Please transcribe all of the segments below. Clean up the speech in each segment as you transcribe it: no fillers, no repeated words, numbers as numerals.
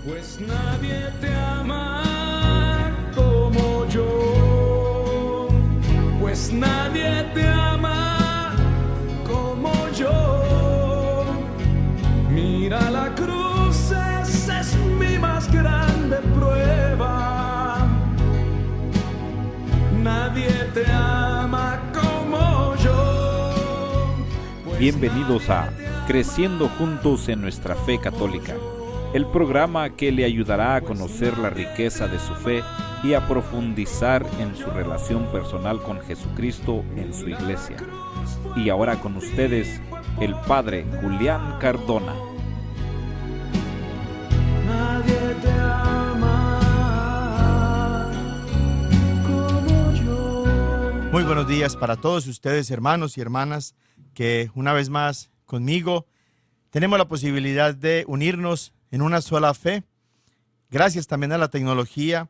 Pues nadie te ama como yo, pues nadie te ama como yo. Mira la cruz, esa es mi más grande prueba. Nadie te ama como yo. Bienvenidos a Creciendo Juntos en Nuestra Fe Católica, el programa que le ayudará a conocer la riqueza de su fe y a profundizar en su relación personal con Jesucristo en su iglesia. Y ahora con ustedes, el Padre Julián Cardona. Nadie te ama como yo. Muy buenos días para todos ustedes, hermanos y hermanas, que una vez más conmigo tenemos la posibilidad de unirnos en una sola fe, gracias también a la tecnología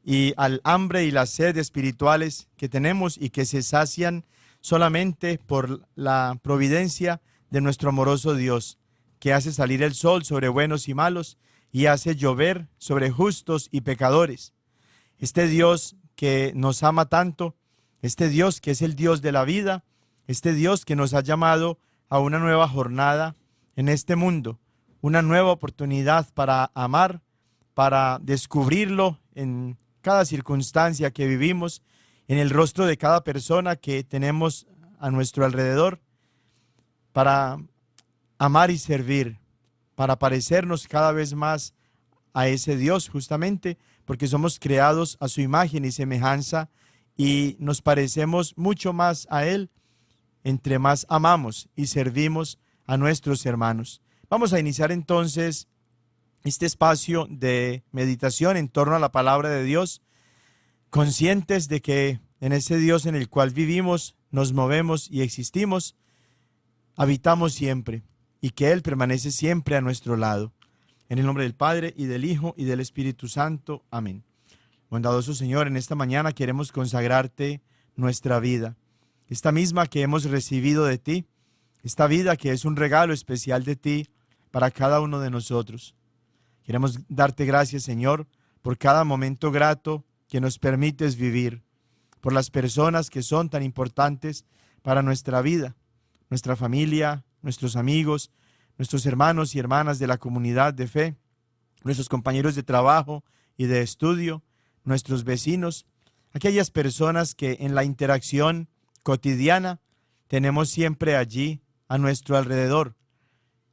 y al hambre y la sed espirituales que tenemos y que se sacian solamente por la providencia de nuestro amoroso Dios, que hace salir el sol sobre buenos y malos y hace llover sobre justos y pecadores. Este Dios que nos ama tanto, este Dios que es el Dios de la vida, este Dios que nos ha llamado a una nueva jornada en este mundo, una nueva oportunidad para amar, para descubrirlo en cada circunstancia que vivimos, en el rostro de cada persona que tenemos a nuestro alrededor, para amar y servir, para parecernos cada vez más a ese Dios, justamente porque somos creados a su imagen y semejanza y nos parecemos mucho más a Él entre más amamos y servimos a nuestros hermanos. Vamos a iniciar entonces este espacio de meditación en torno a la palabra de Dios, conscientes de que en ese Dios en el cual vivimos, nos movemos y existimos, habitamos siempre y que Él permanece siempre a nuestro lado. En el nombre del Padre, y del Hijo, y del Espíritu Santo. Amén. Bondadoso Señor, en esta mañana queremos consagrarte nuestra vida, esta misma que hemos recibido de ti, esta vida que es un regalo especial de ti para cada uno de nosotros. Queremos darte gracias, Señor, por cada momento grato que nos permites vivir, por las personas que son tan importantes para nuestra vida, nuestra familia, nuestros amigos, nuestros hermanos y hermanas de la comunidad de fe, nuestros compañeros de trabajo y de estudio, nuestros vecinos, aquellas personas que en la interacción cotidiana tenemos siempre allí a nuestro alrededor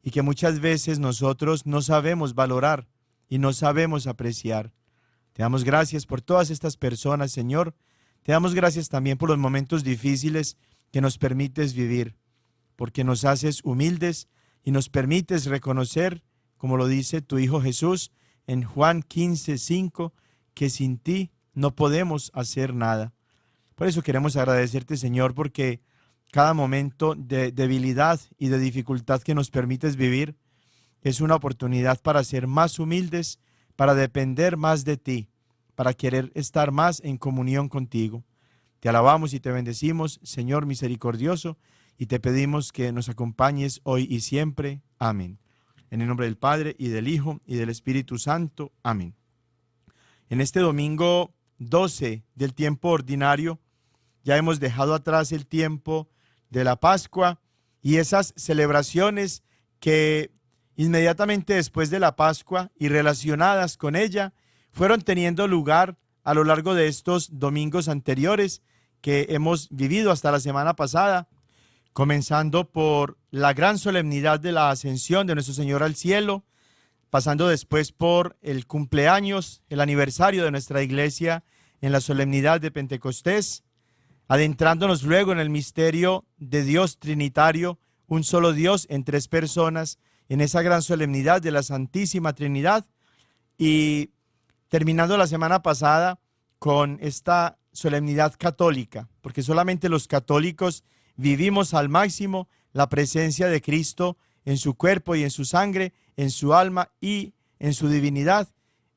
y que muchas veces nosotros no sabemos valorar y no sabemos apreciar. Te damos gracias por todas estas personas, Señor. Te damos gracias también por los momentos difíciles que nos permites vivir, porque nos haces humildes y nos permites reconocer, como lo dice tu Hijo Jesús en Juan 15:5, que sin ti no podemos hacer nada. Por eso queremos agradecerte, Señor, porque cada momento de debilidad y de dificultad que nos permites vivir es una oportunidad para ser más humildes, para depender más de ti, para querer estar más en comunión contigo. Te alabamos y te bendecimos, Señor misericordioso, y te pedimos que nos acompañes hoy y siempre. Amén. En el nombre del Padre, y del Hijo, y del Espíritu Santo. Amén. En este domingo 12 del tiempo ordinario, ya hemos dejado atrás el tiempo de la Pascua y esas celebraciones que inmediatamente después de la Pascua y relacionadas con ella fueron teniendo lugar a lo largo de estos domingos anteriores que hemos vivido hasta la semana pasada, comenzando por la gran solemnidad de la ascensión de nuestro Señor al cielo, pasando después por el cumpleaños, el aniversario de nuestra iglesia en la solemnidad de Pentecostés, adentrándonos luego en el misterio de Dios Trinitario, un solo Dios en tres personas, en esa gran solemnidad de la Santísima Trinidad, y terminando la semana pasada con esta solemnidad católica, porque solamente los católicos vivimos al máximo la presencia de Cristo en su cuerpo y en su sangre, en su alma y en su divinidad,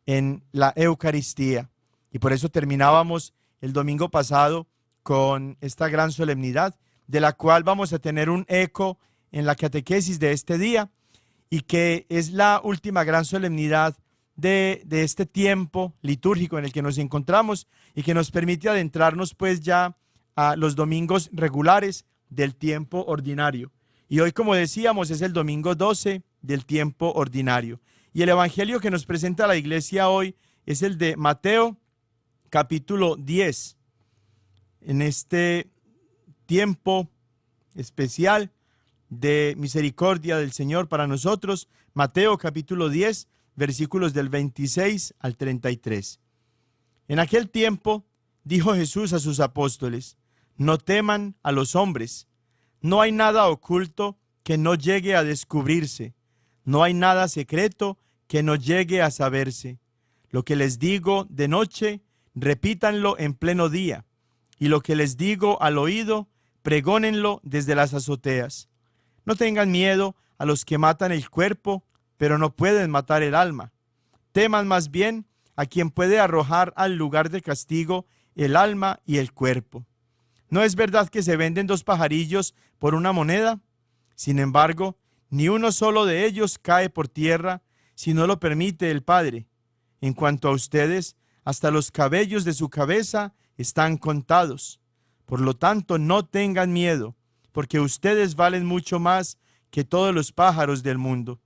en la Eucaristía. Y por eso terminábamos el domingo pasado con esta gran solemnidad, de la cual vamos a tener un eco en la catequesis de este día, y que es la última gran solemnidad de este tiempo litúrgico en el que nos encontramos y que nos permite adentrarnos pues ya a los domingos regulares del tiempo ordinario. Y hoy, como decíamos, es el domingo 12 del tiempo ordinario. Y el evangelio que nos presenta la iglesia hoy es el de Mateo, capítulo 10. En este tiempo especial de misericordia del Señor para nosotros, Mateo capítulo 10, versículos del 26 al 33. En aquel tiempo dijo Jesús a sus apóstoles: no teman a los hombres, no hay nada oculto que no llegue a descubrirse, no hay nada secreto que no llegue a saberse. Lo que les digo de noche, repítanlo en pleno día, y lo que les digo al oído, pregónenlo desde las azoteas. No tengan miedo a los que matan el cuerpo, pero no pueden matar el alma. Teman más bien a quien puede arrojar al lugar de castigo el alma y el cuerpo. ¿No es verdad que se venden 2 pajarillos por una moneda? Sin embargo, ni uno solo de ellos cae por tierra si no lo permite el Padre. En cuanto a ustedes, hasta los cabellos de su cabeza están contados. Por lo tanto, no tengan miedo, porque ustedes valen mucho más que todos los pájaros del mundo.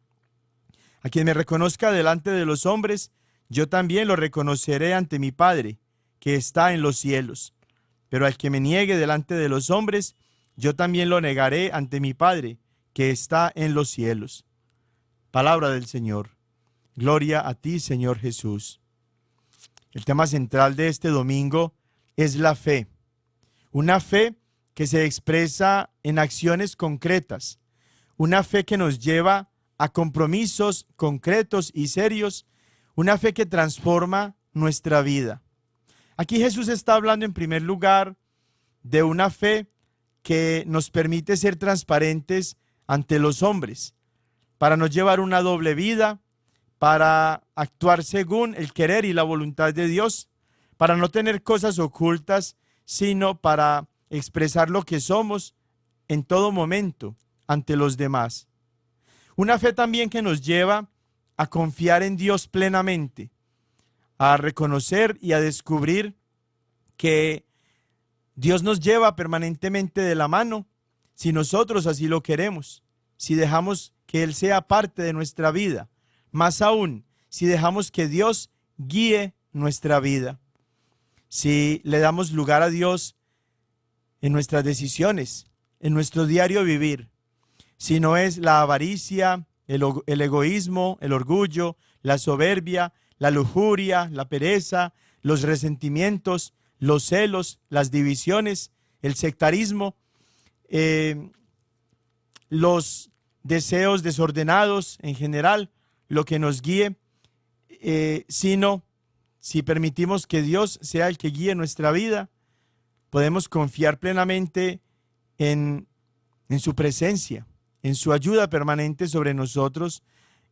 A quien me reconozca delante de los hombres, yo también lo reconoceré ante mi Padre, que está en los cielos. Pero al que me niegue delante de los hombres, yo también lo negaré ante mi Padre, que está en los cielos. Palabra del Señor. Gloria a ti, Señor Jesús. El tema central de este domingo es la fe. Una fe que se expresa en acciones concretas. Una fe que nos lleva a compromisos concretos y serios. Una fe que transforma nuestra vida. Aquí Jesús está hablando en primer lugar de una fe que nos permite ser transparentes ante los hombres, para no llevar una doble vida, para actuar según el querer y la voluntad de Dios, para no tener cosas ocultas, sino para expresar lo que somos en todo momento ante los demás. Una fe también que nos lleva a confiar en Dios plenamente, a reconocer y a descubrir que Dios nos lleva permanentemente de la mano si nosotros así lo queremos, si dejamos que Él sea parte de nuestra vida, más aún si dejamos que Dios guíe nuestra vida, si le damos lugar a Dios en nuestras decisiones, en nuestro diario vivir, si no es la avaricia, el egoísmo, el orgullo, la soberbia, la lujuria, la pereza, los resentimientos, los celos, las divisiones, el sectarismo, los deseos desordenados en general, lo que nos guíe, sino si permitimos que Dios sea el que guíe nuestra vida, podemos confiar plenamente en su presencia, en su ayuda permanente sobre nosotros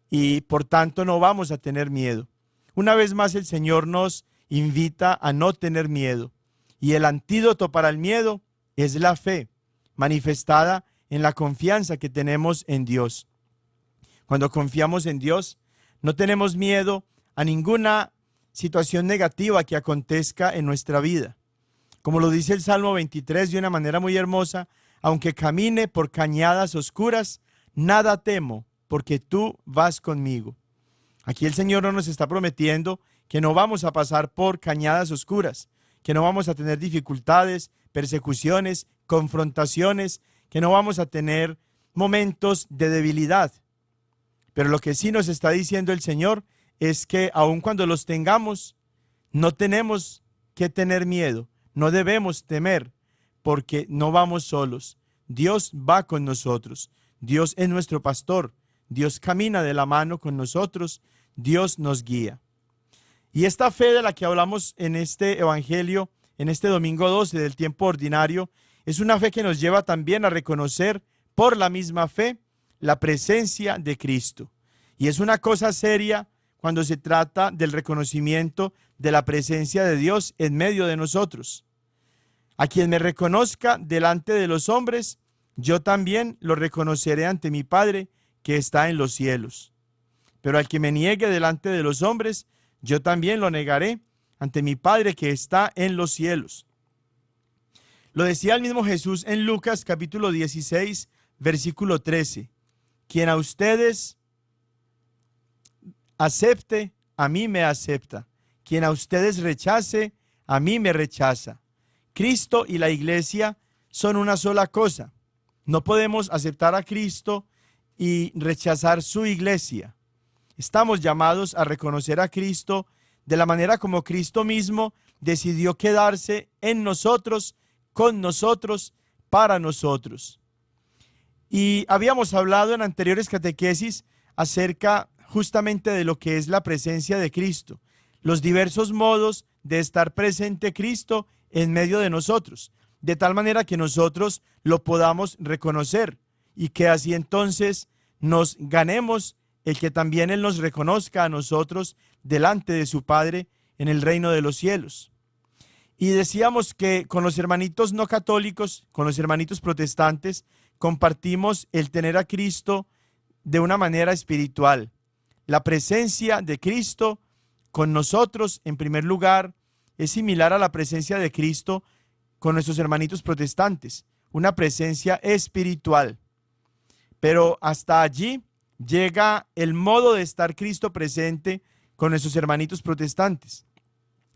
y por tanto no vamos a tener miedo. Una vez más el Señor nos invita a no tener miedo y el antídoto para el miedo es la fe manifestada en la confianza que tenemos en Dios. Cuando confiamos en Dios, no tenemos miedo a ninguna situación negativa que acontezca en nuestra vida. Como lo dice el Salmo 23 de una manera muy hermosa, aunque camine por cañadas oscuras, nada temo, porque tú vas conmigo. Aquí el Señor no nos está prometiendo que no vamos a pasar por cañadas oscuras, que no vamos a tener dificultades, persecuciones, confrontaciones, que no vamos a tener momentos de debilidad. Pero lo que sí nos está diciendo el Señor es que aun cuando los tengamos, no tenemos que tener miedo, no debemos temer, porque no vamos solos. Dios va con nosotros. Dios es nuestro pastor. Dios camina de la mano con nosotros. Dios nos guía. Y esta fe de la que hablamos en este evangelio, en este domingo 12 del tiempo ordinario, es una fe que nos lleva también a reconocer por la misma fe la presencia de Cristo. Y es una cosa seria cuando se trata del reconocimiento de la presencia de Dios en medio de nosotros. A quien me reconozca delante de los hombres, yo también lo reconoceré ante mi Padre que está en los cielos. Pero al que me niegue delante de los hombres, yo también lo negaré ante mi Padre que está en los cielos. Lo decía el mismo Jesús en Lucas capítulo 16, versículo 13. Quien a ustedes acepte, a mí me acepta. Quien a ustedes rechace, a mí me rechaza. Cristo y la iglesia son una sola cosa. No podemos aceptar a Cristo y rechazar su iglesia. Estamos llamados a reconocer a Cristo de la manera como Cristo mismo decidió quedarse en nosotros, con nosotros, para nosotros. Y habíamos hablado en anteriores catequesis acerca justamente de lo que es la presencia de Cristo, los diversos modos de estar presente Cristo en medio de nosotros, de tal manera que nosotros lo podamos reconocer y que así entonces nos ganemos el que también Él nos reconozca a nosotros delante de su Padre en el reino de los cielos. Y decíamos que con los hermanitos no católicos, con los hermanitos protestantes, compartimos el tener a Cristo de una manera espiritual. La presencia de Cristo con nosotros, en primer lugar, es similar a la presencia de Cristo con nuestros hermanitos protestantes, una presencia espiritual. Pero hasta allí llega el modo de estar Cristo presente con nuestros hermanitos protestantes.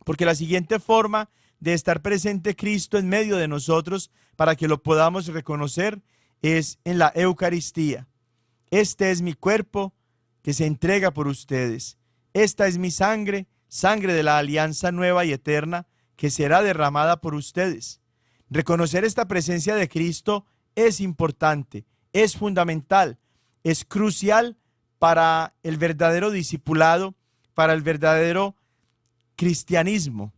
Porque la siguiente forma de estar presente Cristo en medio de nosotros, para que lo podamos reconocer, es en la Eucaristía. Este es mi cuerpo que se entrega por ustedes. Esta es mi sangre, sangre de la alianza nueva y eterna, que será derramada por ustedes. Reconocer esta presencia de Cristo es importante, es fundamental, es crucial para el verdadero discipulado, para el verdadero cristianismo,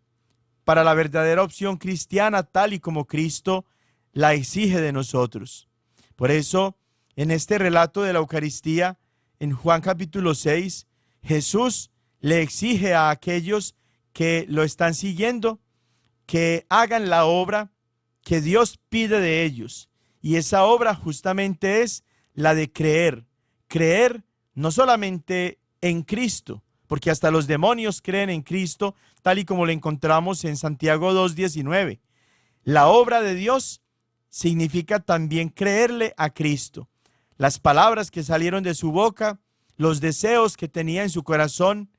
para la verdadera opción cristiana tal y como Cristo la exige de nosotros. Por eso, en este relato de la Eucaristía, en Juan capítulo 6, Jesús le exige a aquellos que lo están siguiendo que hagan la obra que Dios pide de ellos. Y esa obra justamente es la de creer. Creer no solamente en Cristo, porque hasta los demonios creen en Cristo, tal y como lo encontramos en Santiago 2:19. La obra de Dios significa también creerle a Cristo. Las palabras que salieron de su boca, los deseos que tenía en su corazón,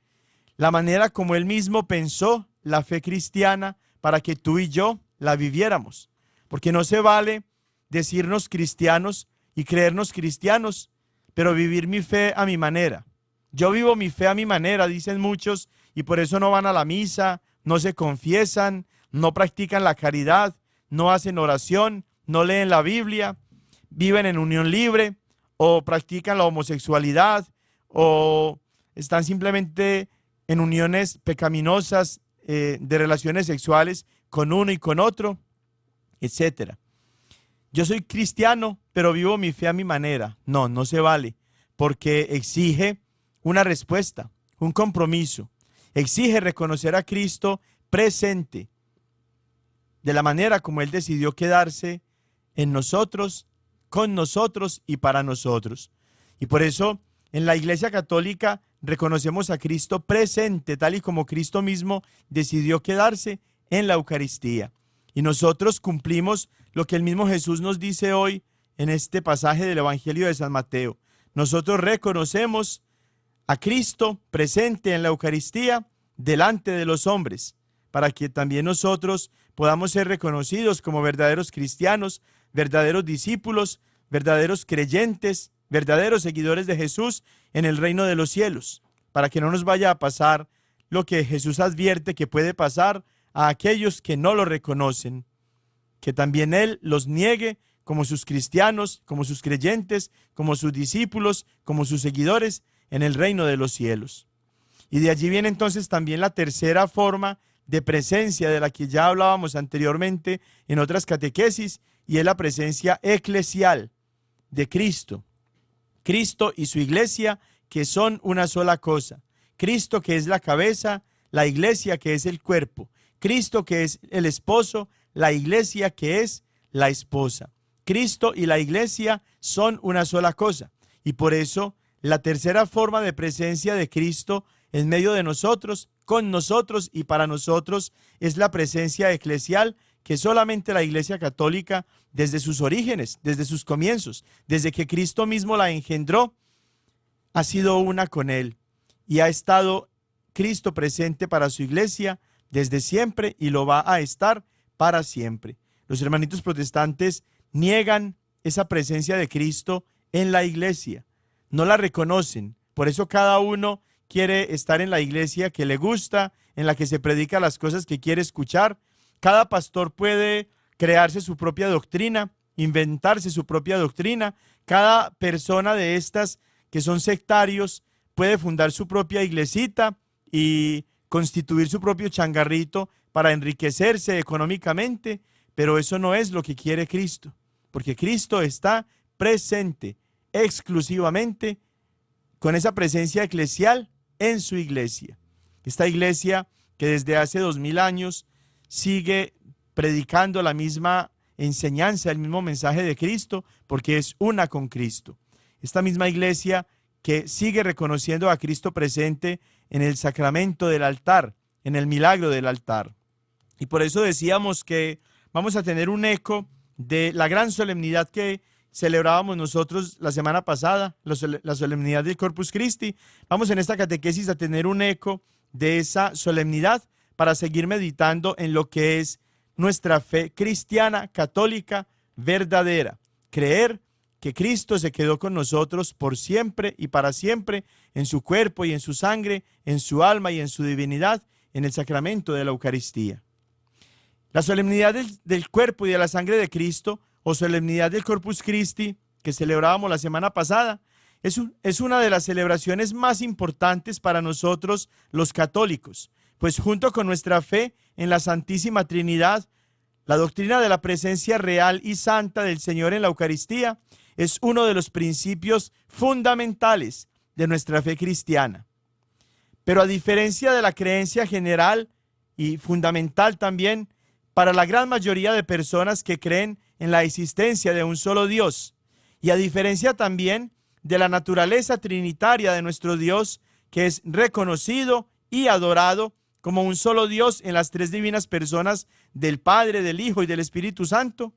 la manera como él mismo pensó la fe cristiana para que tú y yo la viviéramos. Porque no se vale decirnos cristianos y creernos cristianos, pero vivir mi fe a mi manera. Yo vivo mi fe a mi manera, dicen muchos, y por eso no van a la misa, no se confiesan, no practican la caridad, no hacen oración, no leen la Biblia, viven en unión libre, o practican la homosexualidad, o están simplemente en uniones pecaminosas de relaciones sexuales con uno y con otro, etc. Yo soy cristiano, pero vivo mi fe a mi manera. No, no se vale, porque exige una respuesta, un compromiso. Exige reconocer a Cristo presente, de la manera como Él decidió quedarse en nosotros, con nosotros y para nosotros. Y por eso, en la Iglesia Católica reconocemos a Cristo presente, tal y como Cristo mismo decidió quedarse en la Eucaristía. Y nosotros cumplimos lo que el mismo Jesús nos dice hoy en este pasaje del Evangelio de San Mateo. Nosotros reconocemos a Cristo presente en la Eucaristía delante de los hombres, para que también nosotros podamos ser reconocidos como verdaderos cristianos, verdaderos discípulos, verdaderos creyentes, verdaderos seguidores de Jesús en el reino de los cielos, para que no nos vaya a pasar lo que Jesús advierte que puede pasar a aquellos que no lo reconocen, que también Él los niegue como sus cristianos, como sus creyentes, como sus discípulos, como sus seguidores en el reino de los cielos. Y de allí viene entonces también la tercera forma de presencia de la que ya hablábamos anteriormente en otras catequesis, y es la presencia eclesial de Cristo. Cristo y su iglesia, que son una sola cosa. Cristo, que es la cabeza, la iglesia, que es el cuerpo. Cristo, que es el esposo, la iglesia, que es la esposa. Cristo y la iglesia son una sola cosa. Y por eso la tercera forma de presencia de Cristo en medio de nosotros, con nosotros y para nosotros, es la presencia eclesial que solamente la Iglesia Católica, desde sus orígenes, desde sus comienzos, desde que Cristo mismo la engendró, ha sido una con Él y ha estado Cristo presente para su Iglesia desde siempre y lo va a estar para siempre. Los hermanitos protestantes niegan esa presencia de Cristo en la Iglesia, no la reconocen. Por eso cada uno quiere estar en la iglesia que le gusta, en la que se predica las cosas que quiere escuchar. Cada pastor puede crearse su propia doctrina, inventarse su propia doctrina. Cada persona de estas que son sectarios puede fundar su propia iglesita y constituir su propio changarrito para enriquecerse económicamente, pero eso no es lo que quiere Cristo, porque Cristo está presente exclusivamente con esa presencia eclesial en su iglesia. Esta iglesia que desde hace 2000 años sigue predicando la misma enseñanza, el mismo mensaje de Cristo, porque es una con Cristo. Esta misma iglesia que sigue reconociendo a Cristo presente en el sacramento del altar, en el milagro del altar. Y por eso decíamos que vamos a tener un eco de la gran solemnidad que celebrábamos nosotros la semana pasada, la solemnidad del Corpus Christi. Vamos en esta catequesis a tener un eco de esa solemnidad para seguir meditando en lo que es nuestra fe cristiana, católica, verdadera. Creer que Cristo se quedó con nosotros por siempre y para siempre, en su cuerpo y en su sangre, en su alma y en su divinidad, en el sacramento de la Eucaristía. La solemnidad del cuerpo y de la sangre de Cristo, o solemnidad del Corpus Christi, que celebrábamos la semana pasada, es una de las celebraciones más importantes para nosotros los católicos, pues junto con nuestra fe en la Santísima Trinidad, la doctrina de la presencia real y santa del Señor en la Eucaristía es uno de los principios fundamentales de nuestra fe cristiana. Pero a diferencia de la creencia general y fundamental también para la gran mayoría de personas que creen en la existencia de un solo Dios, y a diferencia también de la naturaleza trinitaria de nuestro Dios, que es reconocido y adorado como un solo Dios en las tres divinas personas del Padre, del Hijo y del Espíritu Santo,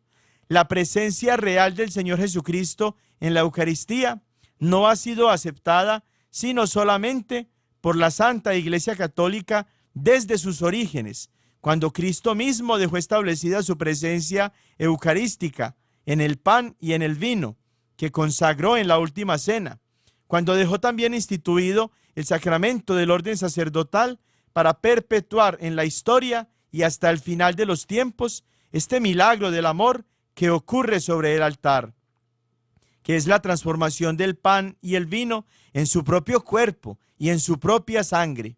la presencia real del Señor Jesucristo en la Eucaristía no ha sido aceptada sino solamente por la Santa Iglesia Católica desde sus orígenes, cuando Cristo mismo dejó establecida su presencia eucarística en el pan y en el vino, que consagró en la última cena, cuando dejó también instituido el sacramento del orden sacerdotal para perpetuar en la historia y hasta el final de los tiempos este milagro del amor que ocurre sobre el altar, que es la transformación del pan y el vino en su propio cuerpo y en su propia sangre.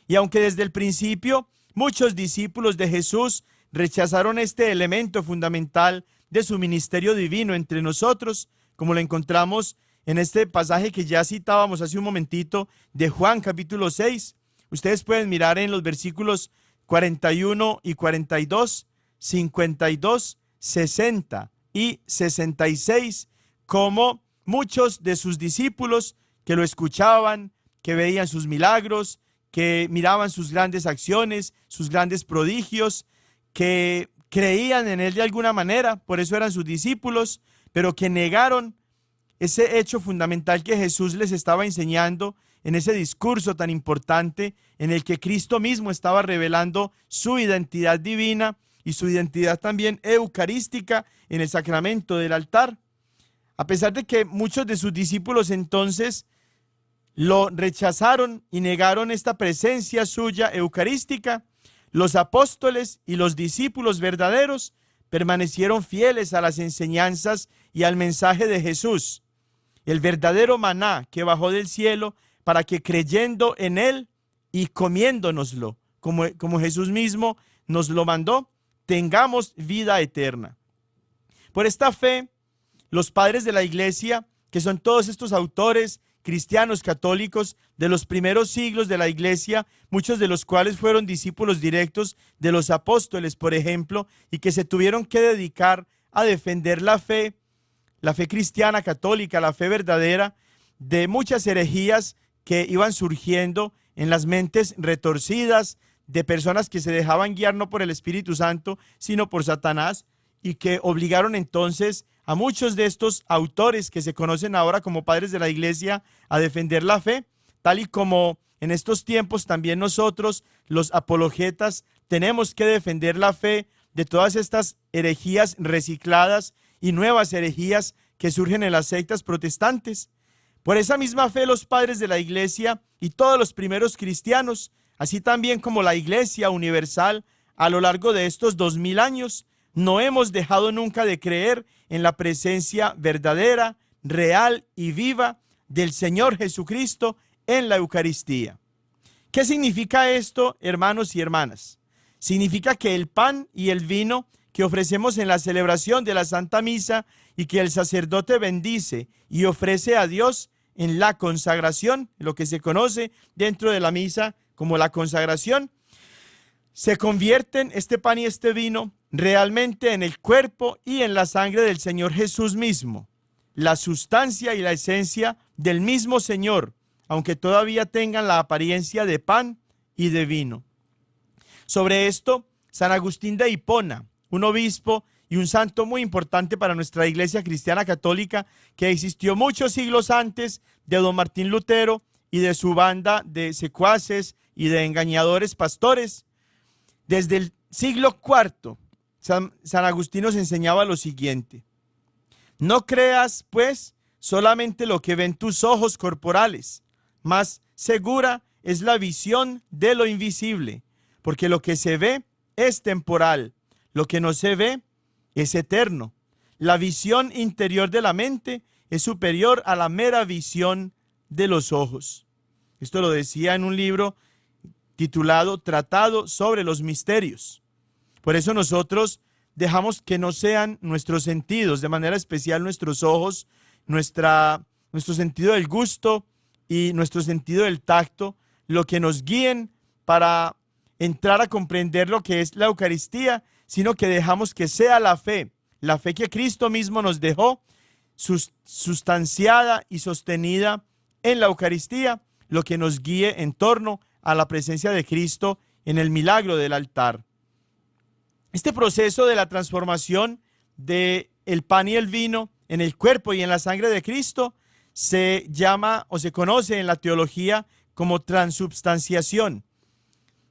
Y aunque desde el principio muchos discípulos de Jesús rechazaron este elemento fundamental de su ministerio divino entre nosotros, como lo encontramos en este pasaje que ya citábamos hace un momentito de Juan capítulo 6. Ustedes pueden mirar en los versículos 41 y 42, 52, 60 y 66, como muchos de sus discípulos que lo escuchaban, que veían sus milagros, que miraban sus grandes acciones, sus grandes prodigios, que creían en él de alguna manera, por eso eran sus discípulos, pero que negaron ese hecho fundamental que Jesús les estaba enseñando en ese discurso tan importante en el que Cristo mismo estaba revelando su identidad divina y su identidad también eucarística en el sacramento del altar. A pesar de que muchos de sus discípulos entonces lo rechazaron y negaron esta presencia suya eucarística, los apóstoles y los discípulos verdaderos permanecieron fieles a las enseñanzas y al mensaje de Jesús, el verdadero maná que bajó del cielo para que creyendo en él y comiéndonoslo, como Jesús mismo nos lo mandó, tengamos vida eterna. Por esta fe, los padres de la iglesia, que son todos estos autores cristianos católicos de los primeros siglos de la iglesia, muchos de los cuales fueron discípulos directos de los apóstoles, por ejemplo, y que se tuvieron que dedicar a defender la fe cristiana católica, la fe verdadera, de muchas herejías que iban surgiendo en las mentes retorcidas de personas que se dejaban guiar no por el Espíritu Santo, sino por Satanás, y que obligaron entonces a muchos de estos autores que se conocen ahora como padres de la iglesia a defender la fe, tal y como en estos tiempos también nosotros, los apologetas, tenemos que defender la fe de todas estas herejías recicladas y nuevas herejías que surgen en las sectas protestantes. Por esa misma fe, los padres de la iglesia y todos los primeros cristianos, así también como la iglesia universal a lo largo de estos 2000 años, no hemos dejado nunca de creer en la presencia verdadera, real y viva del Señor Jesucristo en la Eucaristía. ¿Qué significa esto, hermanos y hermanas? Significa que el pan y el vino que ofrecemos en la celebración de la Santa Misa y que el sacerdote bendice y ofrece a Dios en la consagración, lo que se conoce dentro de la misa como la consagración, se convierten este pan y este vino realmente en el cuerpo y en la sangre del Señor Jesús mismo, la sustancia y la esencia del mismo Señor, aunque todavía tengan la apariencia de pan y de vino. Sobre esto, San Agustín de Hipona, un obispo y un santo muy importante para nuestra Iglesia Cristiana Católica, que existió muchos siglos antes de don Martín Lutero y de su banda de secuaces y de engañadores pastores. Desde el siglo IV, San Agustín nos enseñaba lo siguiente: no creas, pues, solamente lo que ven tus ojos corporales, más segura es la visión de lo invisible, porque lo que se ve es temporal, lo que no se ve es eterno. La visión interior de la mente es superior a la mera visión de los ojos. Esto lo decía en un libro titulado Tratado sobre los Misterios. Por eso nosotros dejamos que no sean nuestros sentidos, de manera especial nuestros ojos, nuestro sentido del gusto y nuestro sentido del tacto, lo que nos guíen para entrar a comprender lo que es la Eucaristía, sino que dejamos que sea la fe que Cristo mismo nos dejó, sustanciada y sostenida en la Eucaristía, lo que nos guíe en torno a la presencia de Cristo en el milagro del altar. Este proceso de la transformación del pan y el vino en el cuerpo y en la sangre de Cristo se llama o se conoce en la teología como transubstanciación,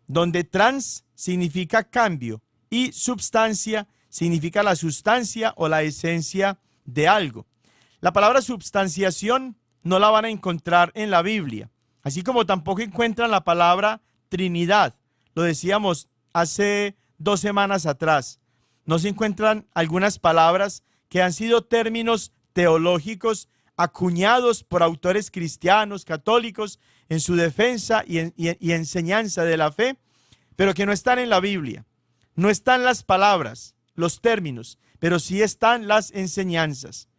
donde trans significa cambio y substancia significa la sustancia o la esencia de algo. La palabra substanciación no la van a encontrar en la Biblia, así como tampoco encuentran la palabra Trinidad. Lo decíamos hace 2 semanas atrás. No se encuentran algunas palabras que han sido términos teológicos acuñados por autores cristianos, católicos, en su defensa y enseñanza de la fe, pero que no están en la Biblia. No están las palabras, los términos, pero sí están las enseñanzas.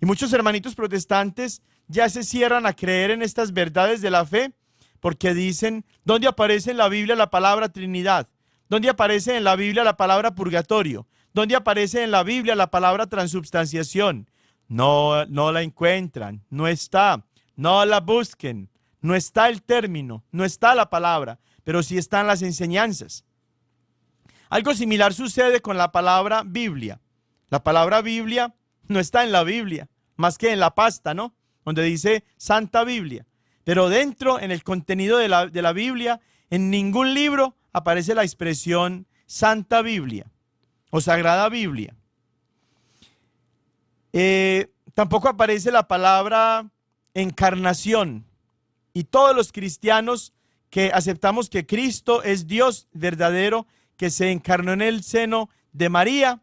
Y muchos hermanitos protestantes ya se cierran a creer en estas verdades de la fe porque dicen: ¿dónde aparece en la Biblia la palabra Trinidad? ¿Dónde aparece en la Biblia la palabra purgatorio? ¿Dónde aparece en la Biblia la palabra transubstanciación? No la encuentran, no está, no la busquen, no está el término, no está la palabra, pero sí están las enseñanzas. Algo similar sucede con la palabra Biblia. La palabra Biblia no está en la Biblia, más que en la pasta, ¿no? Donde dice Santa Biblia. Pero dentro, en el contenido de la Biblia, en ningún libro aparece la expresión Santa Biblia o Sagrada Biblia. Tampoco aparece la palabra encarnación. Y todos los cristianos que aceptamos que Cristo es Dios verdadero, que se encarnó en el seno de María,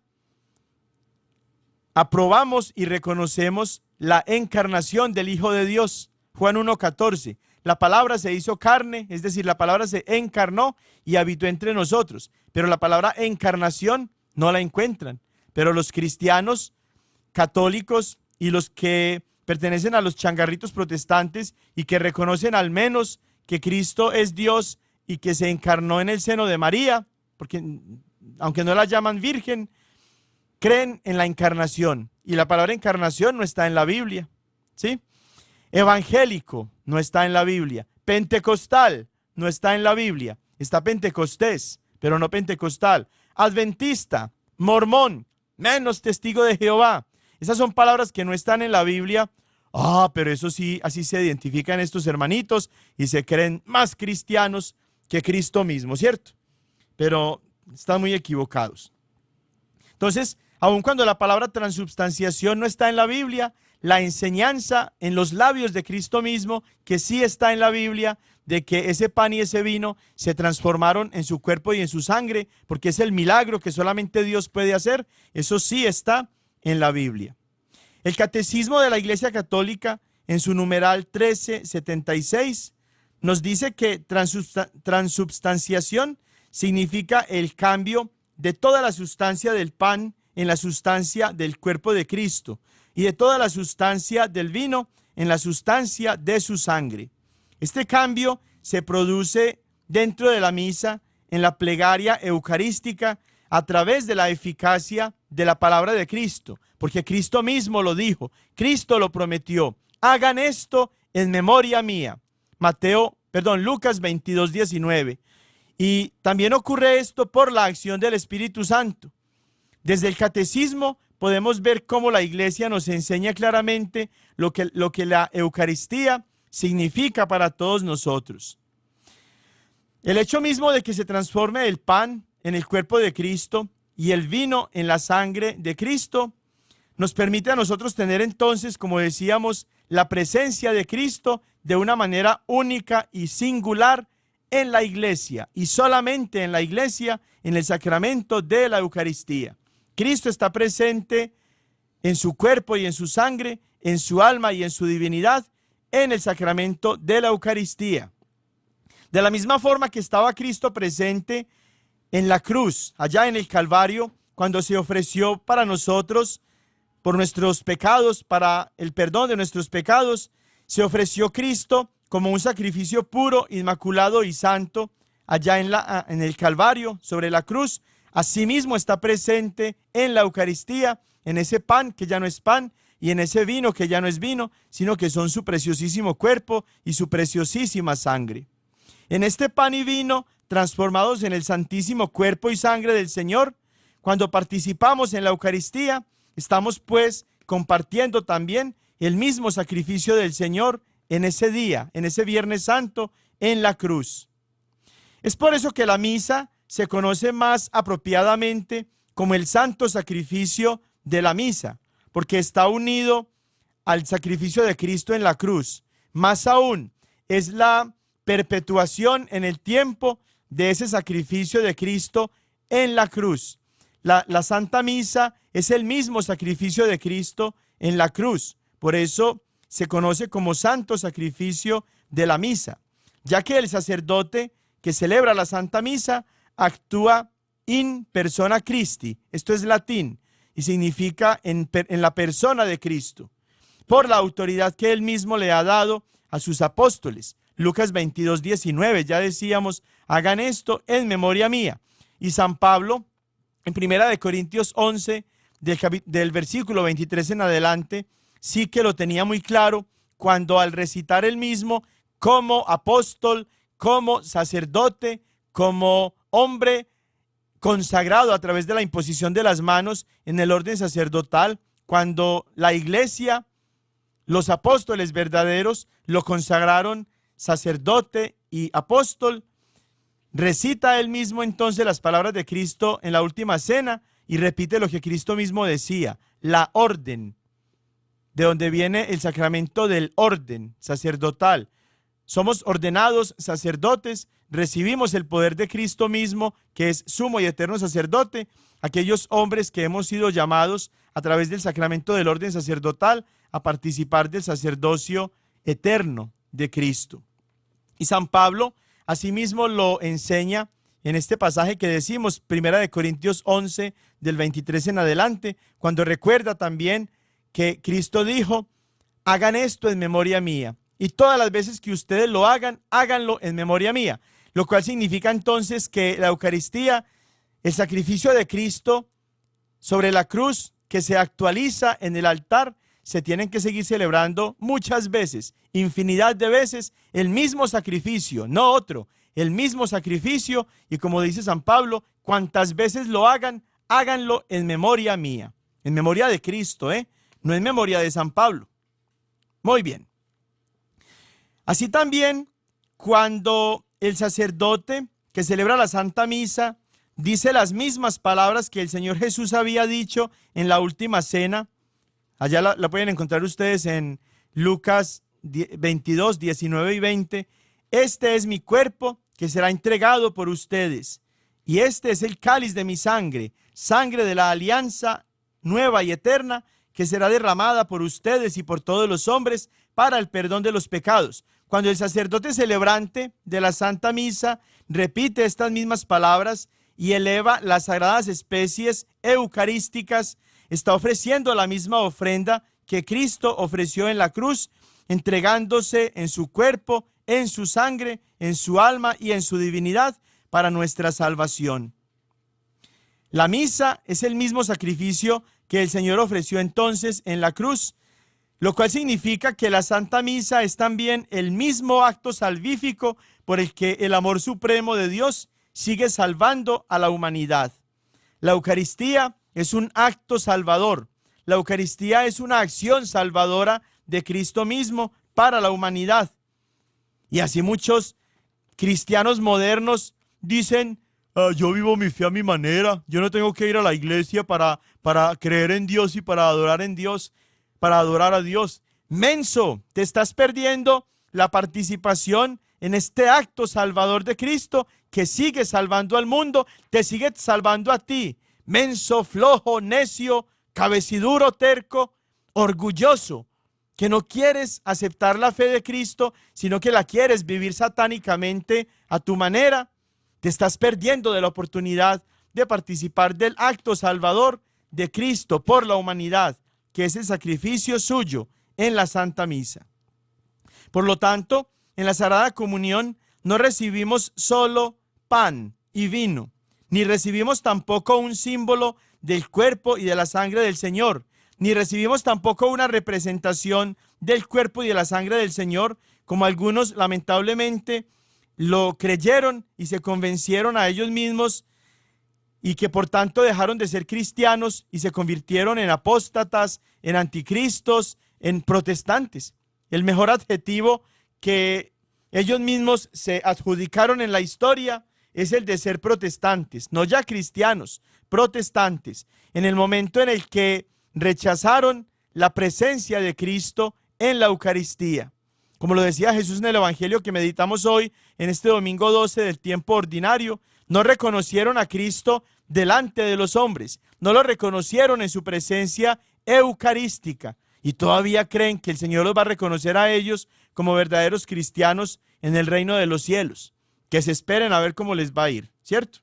aprobamos y reconocemos la encarnación del Hijo de Dios. Juan 1:14. La palabra se hizo carne, es decir, la palabra se encarnó y habitó entre nosotros. Pero la palabra encarnación no la encuentran. Pero los cristianos católicos y los que pertenecen a los changarritos protestantes y que reconocen al menos que Cristo es Dios y que se encarnó en el seno de María, porque aunque no la llaman virgen, creen en la encarnación. Y la palabra encarnación no está en la Biblia, ¿sí? Evangélico no está en la Biblia. Pentecostal no está en la Biblia. Está Pentecostés, pero no pentecostal. Adventista, mormón, menos testigo de Jehová. Esas son palabras que no están en la Biblia. Pero eso sí, así se identifican estos hermanitos y se creen más cristianos que Cristo mismo, ¿cierto? Pero están muy equivocados. Entonces, aun cuando la palabra transubstanciación no está en la Biblia, la enseñanza en los labios de Cristo mismo, que sí está en la Biblia, de que ese pan y ese vino se transformaron en su cuerpo y en su sangre, porque es el milagro que solamente Dios puede hacer, eso sí está en la Biblia. El Catecismo de la Iglesia Católica, en su numeral 1376, nos dice que transubstanciación significa el cambio de toda la sustancia del pan en la sustancia del cuerpo de Cristo y de toda la sustancia del vino en la sustancia de su sangre. Este cambio se produce dentro de la misa, en la plegaria eucarística, a través de la eficacia de la palabra de Cristo, porque Cristo mismo lo dijo, Cristo lo prometió. Hagan esto en memoria mía. Lucas 22:19. Y también ocurre esto por la acción del Espíritu Santo. Desde el Catecismo podemos ver cómo la Iglesia nos enseña claramente lo que la Eucaristía significa para todos nosotros. El hecho mismo de que se transforme el pan en el cuerpo de Cristo y el vino en la sangre de Cristo nos permite a nosotros tener entonces, como decíamos, la presencia de Cristo de una manera única y singular en la Iglesia, y solamente en la Iglesia, en el sacramento de la Eucaristía. Cristo está presente en su cuerpo y en su sangre, en su alma y en su divinidad, en el sacramento de la Eucaristía. De la misma forma que estaba Cristo presente en la cruz, allá en el Calvario, cuando se ofreció para nosotros, por nuestros pecados, para el perdón de nuestros pecados, se ofreció Cristo como un sacrificio puro, inmaculado y santo, allá en el Calvario, sobre la cruz. Asimismo está presente en la Eucaristía, en ese pan que ya no es pan y en ese vino que ya no es vino, sino que son su preciosísimo cuerpo y su preciosísima sangre. En este pan y vino, transformados en el santísimo cuerpo y sangre del Señor, cuando participamos en la Eucaristía, estamos pues compartiendo también el mismo sacrificio del Señor en ese día, en ese Viernes Santo, en la cruz. Es por eso que la misa se conoce más apropiadamente como el santo sacrificio de la misa, porque está unido al sacrificio de Cristo en la cruz. Más aún, es la perpetuación en el tiempo de ese sacrificio de Cristo en la cruz. La Santa Misa es el mismo sacrificio de Cristo en la cruz. Por eso se conoce como santo sacrificio de la misa, ya que el sacerdote que celebra la Santa Misa actúa in persona Christi, esto es latín, y significa en la persona de Cristo, por la autoridad que él mismo le ha dado a sus apóstoles. Lucas 22:19, ya decíamos, hagan esto en memoria mía. Y San Pablo, en 1 Corintios 11, del versículo 23 en adelante, sí que lo tenía muy claro, cuando al recitar él mismo, como apóstol, como sacerdote, como hombre consagrado a través de la imposición de las manos en el orden sacerdotal, cuando la Iglesia, los apóstoles verdaderos, lo consagraron sacerdote y apóstol, recita él mismo entonces las palabras de Cristo en la última cena y repite lo que Cristo mismo decía, la orden, de donde viene el sacramento del orden sacerdotal. Somos ordenados sacerdotes, recibimos el poder de Cristo mismo, que es sumo y eterno sacerdote, aquellos hombres que hemos sido llamados a través del sacramento del orden sacerdotal a participar del sacerdocio eterno de Cristo. Y San Pablo asimismo lo enseña en este pasaje que decimos, 1 Corintios 11, del 23 en adelante, cuando recuerda también que Cristo dijo, hagan esto en memoria mía. Y todas las veces que ustedes lo hagan, háganlo en memoria mía. Lo cual significa entonces que la Eucaristía, el sacrificio de Cristo sobre la cruz que se actualiza en el altar, se tienen que seguir celebrando muchas veces, infinidad de veces, el mismo sacrificio, no otro, el mismo sacrificio. Y como dice San Pablo, cuantas veces lo hagan, háganlo en memoria mía, en memoria de Cristo, no en memoria de San Pablo. Muy bien. Así también, cuando el sacerdote que celebra la Santa Misa dice las mismas palabras que el Señor Jesús había dicho en la última cena, allá la pueden encontrar ustedes en Lucas 22, 19 y 20. Este es mi cuerpo que será entregado por ustedes, y este es el cáliz de mi sangre, sangre de la alianza nueva y eterna, que será derramada por ustedes y por todos los hombres para el perdón de los pecados. Cuando el sacerdote celebrante de la Santa Misa repite estas mismas palabras y eleva las sagradas especies eucarísticas, está ofreciendo la misma ofrenda que Cristo ofreció en la cruz, entregándose en su cuerpo, en su sangre, en su alma y en su divinidad para nuestra salvación. La misa es el mismo sacrificio que el Señor ofreció entonces en la cruz, lo cual significa que la Santa Misa es también el mismo acto salvífico por el que el amor supremo de Dios sigue salvando a la humanidad. La Eucaristía es un acto salvador. La Eucaristía es una acción salvadora de Cristo mismo para la humanidad. Y así muchos cristianos modernos dicen: yo vivo mi fe a mi manera, yo no tengo que ir a la iglesia para creer en Dios y para adorar en Dios, para adorar a Dios. Menso, te estás perdiendo la participación en este acto salvador de Cristo, que sigue salvando al mundo, te sigue salvando a ti. Menso, flojo, necio, cabeciduro, terco, orgulloso, que no quieres aceptar la fe de Cristo, sino que la quieres vivir satánicamente a tu manera. Te estás perdiendo de la oportunidad de participar del acto salvador de Cristo por la humanidad, que es el sacrificio suyo en la Santa Misa. Por lo tanto, en la Sagrada Comunión no recibimos solo pan y vino, ni recibimos tampoco un símbolo del cuerpo y de la sangre del Señor, ni recibimos tampoco una representación del cuerpo y de la sangre del Señor, como algunos lamentablemente lo creyeron y se convencieron a ellos mismos, y que por tanto dejaron de ser cristianos y se convirtieron en apóstatas, en anticristos, en protestantes. El mejor adjetivo que ellos mismos se adjudicaron en la historia es el de ser protestantes, no ya cristianos, protestantes, en el momento en el que rechazaron la presencia de Cristo en la Eucaristía. Como lo decía Jesús en el Evangelio que meditamos hoy, en este domingo 12 del tiempo ordinario, no reconocieron a Cristo delante de los hombres, no lo reconocieron en su presencia eucarística, y todavía creen que el Señor los va a reconocer a ellos como verdaderos cristianos en el reino de los cielos. Que se esperen a ver cómo les va a ir, ¿cierto?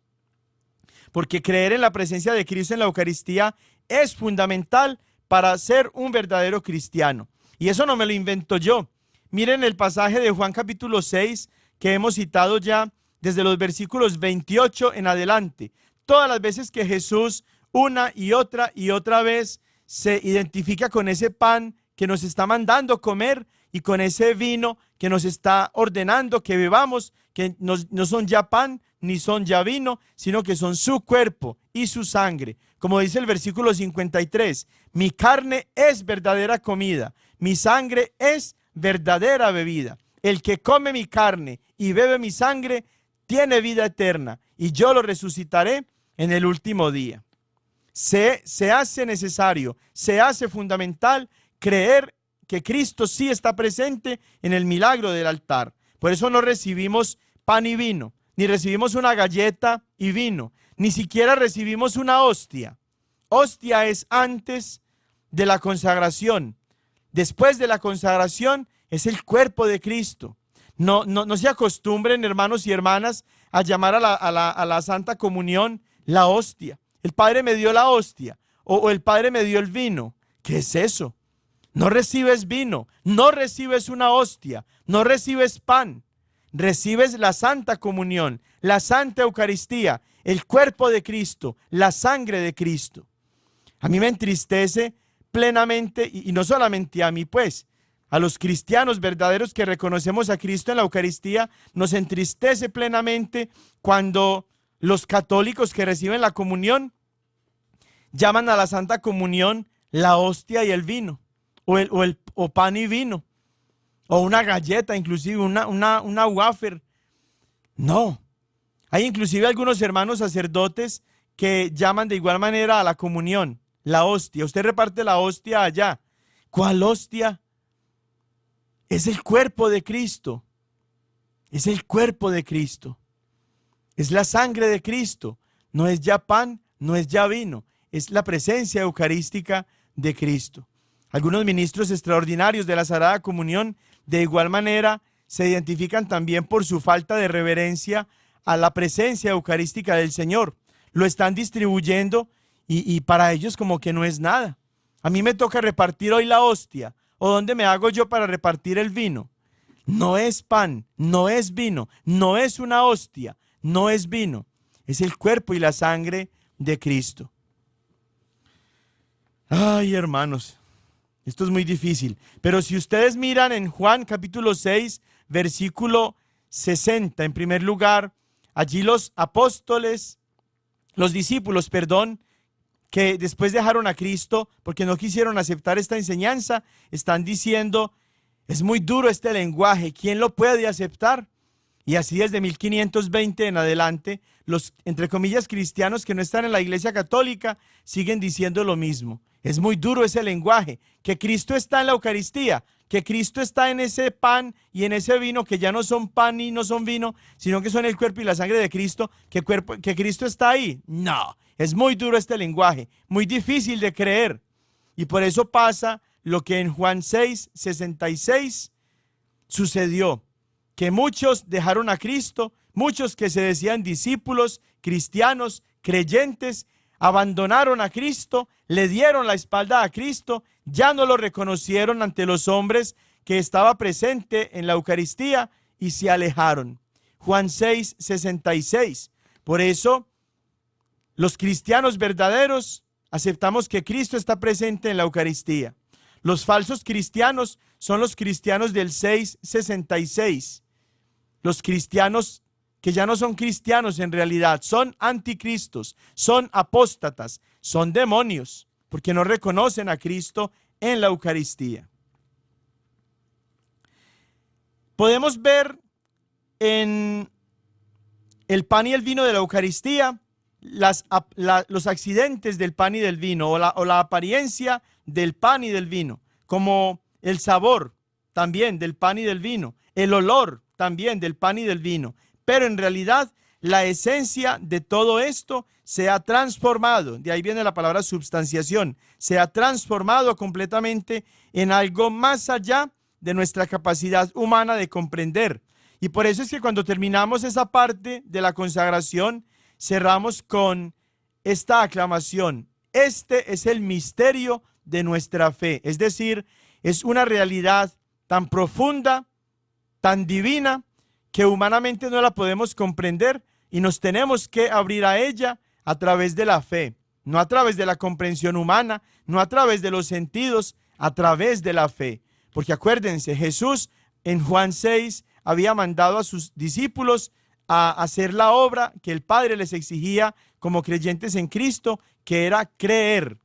Porque creer en la presencia de Cristo en la Eucaristía es fundamental para ser un verdadero cristiano. Y eso no me lo invento yo. Miren el pasaje de Juan capítulo 6 que hemos citado ya desde los versículos 28 en adelante. Todas las veces que Jesús una y otra vez se identifica con ese pan que nos está mandando comer y con ese vino que nos está ordenando que bebamos, que no son ya pan ni son ya vino, sino que son su cuerpo y su sangre. Como dice el versículo 53, mi carne es verdadera comida, mi sangre es verdadera bebida. El que come mi carne y bebe mi sangre tiene vida eterna, y yo lo resucitaré en el último día. Se hace necesario, se hace fundamental creer que Cristo sí está presente en el milagro del altar. Por eso no recibimos pan y vino, ni recibimos una galleta y vino, ni siquiera recibimos una hostia. Hostia es antes de la consagración. Después de la consagración es el cuerpo de Cristo. No se acostumbren, hermanos y hermanas, a llamar a la Santa Comunión la hostia. El Padre me dio la hostia, o el Padre me dio el vino. ¿Qué es eso? No recibes vino, no recibes una hostia, no recibes pan. Recibes la Santa Comunión, la Santa Eucaristía, el cuerpo de Cristo, la sangre de Cristo. A mí me entristece plenamente, y no solamente a mí, pues, a los cristianos verdaderos que reconocemos a Cristo en la Eucaristía, nos entristece plenamente cuando los católicos que reciben la comunión llaman a la Santa Comunión la hostia y el vino, o pan y vino, o una galleta, inclusive una wafer. No, hay inclusive algunos hermanos sacerdotes que llaman de igual manera a la comunión la hostia. Usted reparte la hostia allá. ¿Cuál hostia? Es el cuerpo de Cristo. Es el cuerpo de Cristo. Es la sangre de Cristo. No es ya pan, no es ya vino. Es la presencia eucarística de Cristo. Algunos ministros extraordinarios de la Sagrada Comunión de igual manera se identifican también por su falta de reverencia a la presencia eucarística del Señor. Lo están distribuyendo y para ellos como que no es nada. A mí me toca repartir hoy la hostia. ¿O dónde me hago yo para repartir el vino? No es pan, no es vino, no es una hostia, no es vino. Es el cuerpo y la sangre de Cristo. Ay, hermanos, esto es muy difícil. Pero si ustedes miran en Juan capítulo 6, versículo 60, en primer lugar, allí los discípulos, que después dejaron a Cristo porque no quisieron aceptar esta enseñanza, están diciendo, es muy duro este lenguaje, ¿quién lo puede aceptar? Y así desde 1520 en adelante, los, entre comillas, cristianos que no están en la Iglesia Católica siguen diciendo lo mismo. Es muy duro ese lenguaje, que Cristo está en la Eucaristía, que Cristo está en ese pan y en ese vino, que ya no son pan y no son vino, sino que son el cuerpo y la sangre de Cristo, que Cristo está ahí. No, es muy duro este lenguaje, muy difícil de creer. Y por eso pasa lo que en Juan 6, 66 sucedió, que muchos dejaron a Cristo, muchos que se decían discípulos, cristianos, creyentes, abandonaron a Cristo, le dieron la espalda a Cristo, ya no lo reconocieron ante los hombres que estaba presente en la Eucaristía y se alejaron. Juan 6, 66. Por eso, los cristianos verdaderos aceptamos que Cristo está presente en la Eucaristía. Los falsos cristianos son los cristianos del 666. Los cristianos que ya no son cristianos en realidad, son anticristos, son apóstatas, son demonios, porque no reconocen a Cristo en la Eucaristía. Podemos ver en el pan y el vino de la Eucaristía los accidentes del pan y del vino, o la apariencia del pan y del vino, como el sabor también del pan y del vino, el olor también del pan y del vino. Pero en realidad la esencia de todo esto se ha transformado, de ahí viene la palabra substanciación, se ha transformado completamente en algo más allá de nuestra capacidad humana de comprender. Y por eso es que cuando terminamos esa parte de la consagración, cerramos con esta aclamación: este es el misterio de nuestra fe. Es decir, es una realidad tan profunda, tan divina, que humanamente no la podemos comprender y nos tenemos que abrir a ella a través de la fe, no a través de la comprensión humana, no a través de los sentidos, a través de la fe. Porque acuérdense, Jesús en Juan 6 había mandado a sus discípulos a hacer la obra que el Padre les exigía como creyentes en Cristo, que era creer,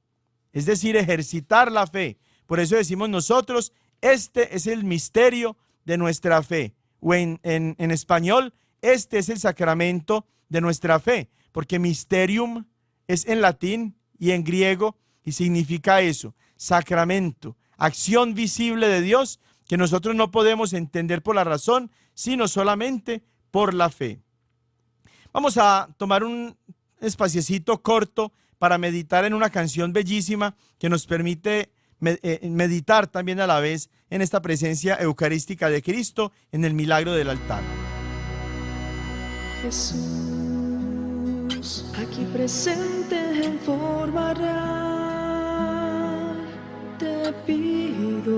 es decir, ejercitar la fe. Por eso decimos nosotros, este es el misterio de nuestra fe. O en español, este es el sacramento de nuestra fe, porque mysterium es en latín y en griego y significa eso, sacramento, acción visible de Dios que nosotros no podemos entender por la razón, sino solamente por la fe. Vamos a tomar un espaciecito corto para meditar en una canción bellísima que nos permite meditar también a la vez en esta presencia eucarística de Cristo en el milagro del altar. Jesús, aquí presente en forma real, te pido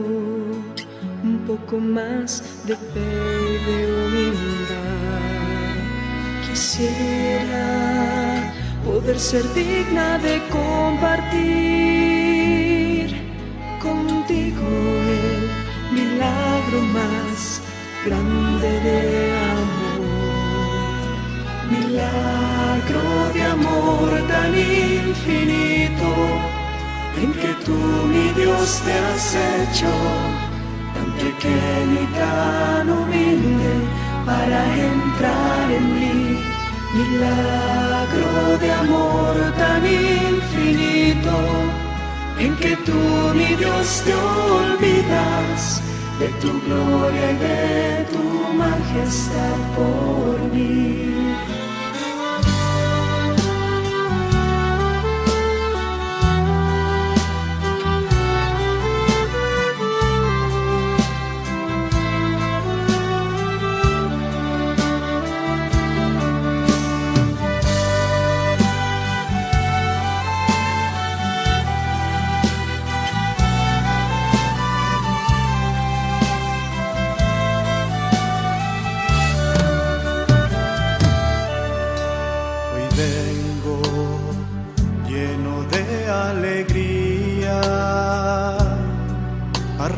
un poco más de fe y de humildad. Quisiera poder ser digna de compartir contigo el milagro más grande de amor. Milagro de amor tan infinito, en que tú, mi Dios, te has hecho tan pequeño y tan humilde para entrar en mí. Milagro de amor tan infinito, en que tú, mi Dios, te olvidas de tu gloria y de tu majestad por mí.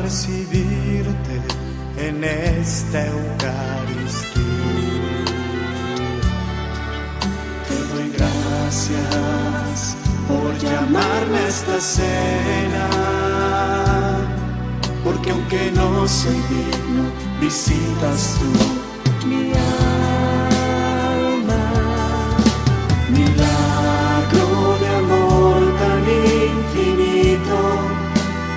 Recibirte en esta Eucaristía. Te doy gracias por llamarme a esta cena, porque aunque no soy digno, visitas tú Mi alma. milagro de amor tan infinito,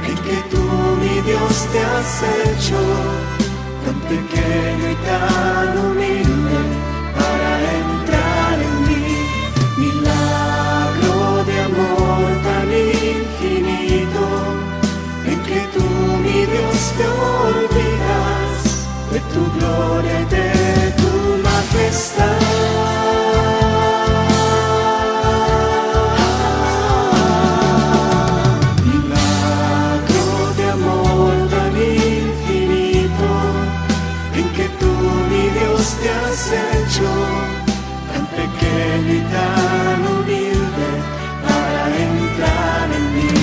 en que tú, mi Dios, te has hecho tan pequeño y tan humilde para entrar en mí. Milagro de amor tan infinito, en que tú, mi Dios, te olvidas de tu gloria y de tu majestad. Te has hecho tan pequeño y tan humilde para entrar en mí.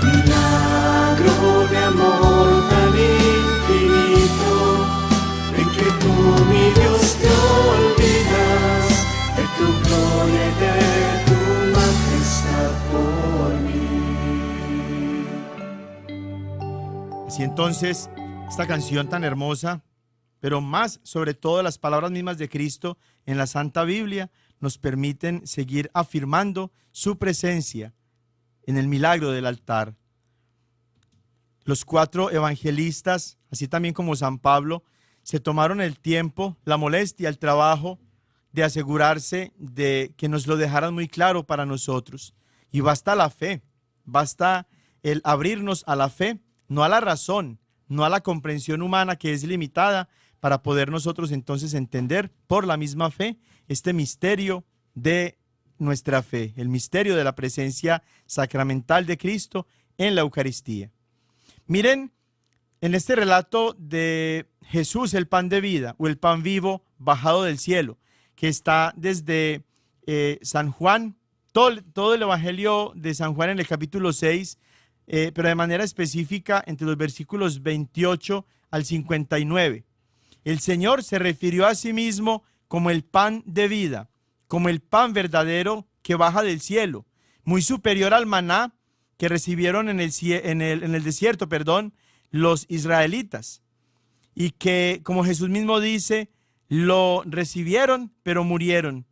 Milagro de amor tan infinito, en que tú, mi Dios, te olvidas de tu gloria y de tu majestad por mí. Así entonces, esta canción tan hermosa, pero más sobre todo las palabras mismas de Cristo en la Santa Biblia, nos permiten seguir afirmando su presencia en el milagro del altar. Los 4 evangelistas, así también como San Pablo, se tomaron el tiempo, la molestia, el trabajo de asegurarse de que nos lo dejaran muy claro para nosotros. Y basta la fe, basta el abrirnos a la fe, no a la razón, no a la comprensión humana que es limitada, para poder nosotros entonces entender por la misma fe este misterio de nuestra fe, el misterio de la presencia sacramental de Cristo en la Eucaristía. Miren, en este relato de Jesús, el pan de vida o el pan vivo bajado del cielo, que está desde San Juan, todo el Evangelio de San Juan en el capítulo 6, pero de manera específica entre los versículos 28 al 59. El Señor se refirió a sí mismo como el pan de vida, como el pan verdadero que baja del cielo, muy superior al maná que recibieron en el desierto, los israelitas, y que, como Jesús mismo dice, lo recibieron, pero murieron.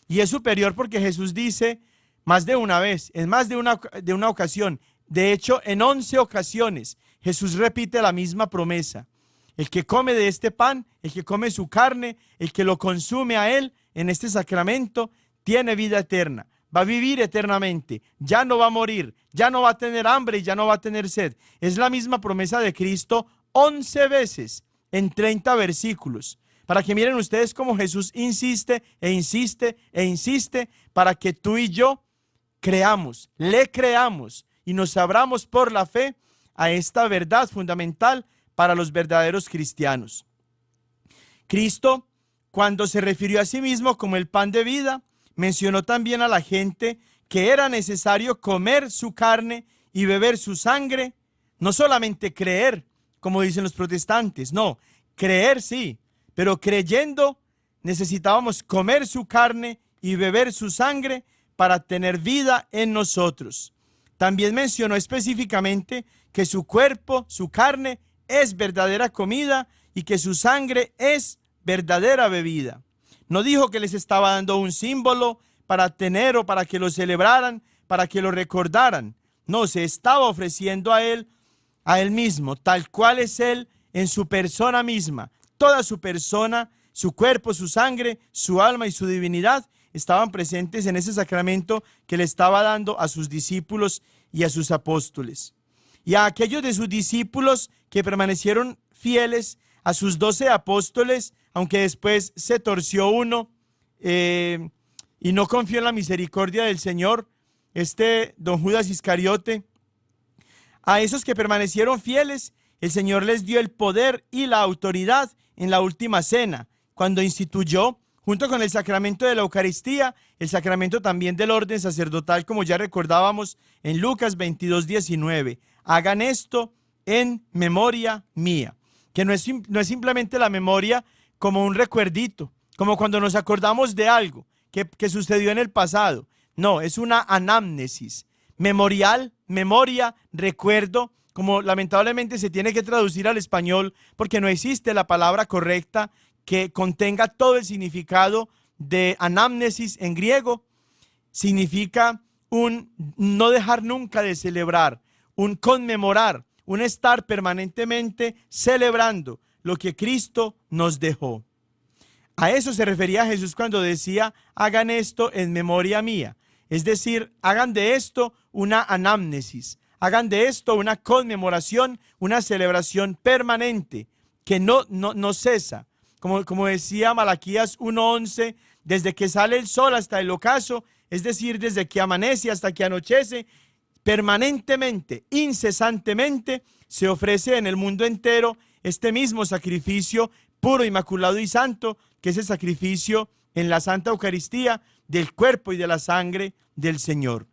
Y es superior porque Jesús dice más de una vez, en más de una ocasión, de hecho, en 11 ocasiones, Jesús repite la misma promesa. El que come de este pan, el que come su carne, el que lo consume a él en este sacramento, tiene vida eterna. Va a vivir eternamente, ya no va a morir, ya no va a tener hambre y ya no va a tener sed. Es la misma promesa de Cristo 11 veces en 30 versículos. Para que miren ustedes cómo Jesús insiste e insiste e insiste para que tú y yo creamos, le creamos y nos abramos por la fe a esta verdad fundamental para los verdaderos cristianos. Cristo, cuando se refirió a sí mismo como el pan de vida, mencionó también a la gente que era necesario comer su carne y beber su sangre, No solamente creer, como dicen los protestantes, no, creer sí, pero creyendo necesitábamos comer su carne y beber su sangre para tener vida en nosotros. También mencionó específicamente que su cuerpo, su carne, es verdadera comida y que su sangre es verdadera bebida. No dijo que les estaba dando un símbolo para tener o para que lo celebraran, para que lo recordaran. No, se estaba ofreciendo a él mismo, tal cual es él en su persona misma. Toda su persona, su cuerpo, su sangre, su alma y su divinidad estaban presentes en ese sacramento que le estaba dando a sus discípulos y a sus apóstoles. Y a aquellos de sus discípulos que permanecieron fieles, a sus 12 apóstoles, aunque después se torció uno y no confió en la misericordia del Señor, don Judas Iscariote, a esos que permanecieron fieles, el Señor les dio el poder y la autoridad en la última cena, cuando instituyó, junto con el sacramento de la Eucaristía, el sacramento también del orden sacerdotal, como ya recordábamos en Lucas 22:19. Hagan esto en memoria mía. Que no es simplemente la memoria como un recuerdito, como cuando nos acordamos de algo que sucedió en el pasado. No, es una anamnesis. Memorial, memoria, recuerdo, como lamentablemente se tiene que traducir al español porque no existe la palabra correcta que contenga todo el significado de anamnesis en griego. Significa un no dejar nunca de celebrar, un conmemorar, un estar permanentemente celebrando lo que Cristo nos dejó. A eso se refería Jesús cuando decía, hagan esto en memoria mía. Es decir, hagan de esto una anamnesis, hagan de esto una conmemoración, una celebración permanente que no cesa. Como decía Malaquías 1:11, desde que sale el sol hasta el ocaso, es decir, desde que amanece hasta que anochece, permanentemente, incesantemente, se ofrece en el mundo entero este mismo sacrificio puro, inmaculado y santo, que es el sacrificio en la Santa Eucaristía del cuerpo y de la sangre del Señor.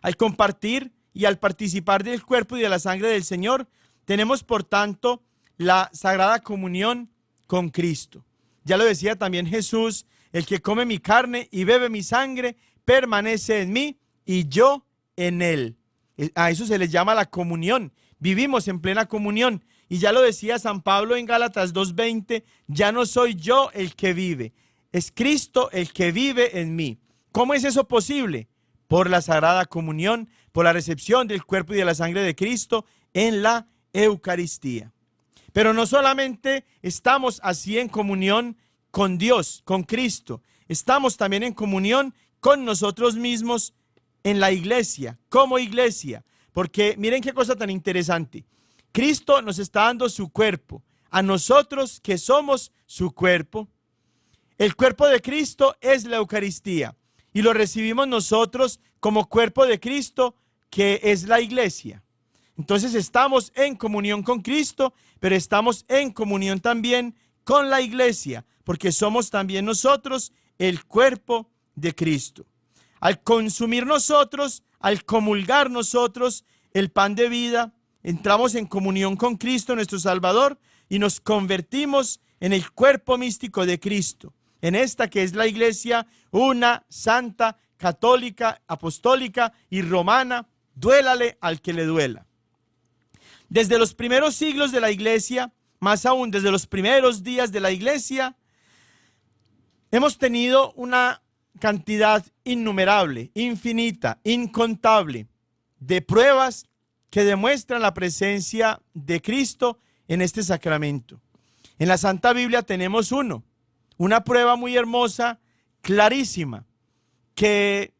Al compartir y al participar del cuerpo y de la sangre del Señor, tenemos por tanto la Sagrada Comunión con Cristo. Ya lo decía también Jesús, el que come mi carne y bebe mi sangre, permanece en mí y yo en él. A eso se le llama la comunión. Vivimos en plena comunión. Y ya lo decía San Pablo en Gálatas 2:20, ya no soy yo el que vive, es Cristo el que vive en mí. ¿Cómo es eso posible? Por la Sagrada Comunión, por la recepción del cuerpo y de la sangre de Cristo en la Eucaristía. Pero no solamente estamos así en comunión con Dios, con Cristo, estamos también en comunión con nosotros mismos en la iglesia, como iglesia. Porque miren qué cosa tan interesante. Cristo nos está dando su cuerpo, a nosotros que somos su cuerpo. El cuerpo de Cristo es la Eucaristía y lo recibimos nosotros como cuerpo de Cristo, que es la iglesia. Entonces estamos en comunión con Cristo, pero estamos en comunión también con la iglesia, porque somos también nosotros el cuerpo de Cristo. Al consumir nosotros, al comulgar nosotros el pan de vida, entramos en comunión con Cristo, nuestro Salvador, y nos convertimos en el cuerpo místico de Cristo, en esta que es la iglesia, una, santa, católica, apostólica y romana, duélale al que le duela. Desde los primeros siglos de la iglesia, más aún desde los primeros días de la iglesia, hemos tenido una cantidad innumerable, infinita, incontable de pruebas que demuestran la presencia de Cristo en este sacramento. En la Santa Biblia tenemos una prueba muy hermosa, clarísima, que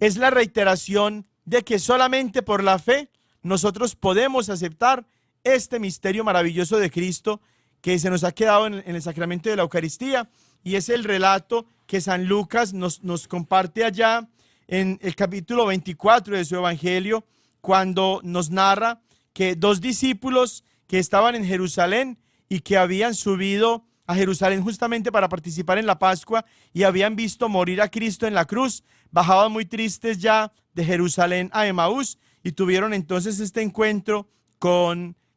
es la reiteración de que solamente por la fe nosotros podemos aceptar este misterio maravilloso de Cristo que se nos ha quedado en el sacramento de la Eucaristía, y es el relato que San Lucas nos comparte allá en el capítulo 24 de su Evangelio, cuando nos narra que 2 discípulos que estaban en Jerusalén y que habían subido a Jerusalén justamente para participar en la Pascua y habían visto morir a Cristo en la cruz, bajaban muy tristes ya de Jerusalén a Emaús y tuvieron entonces este encuentro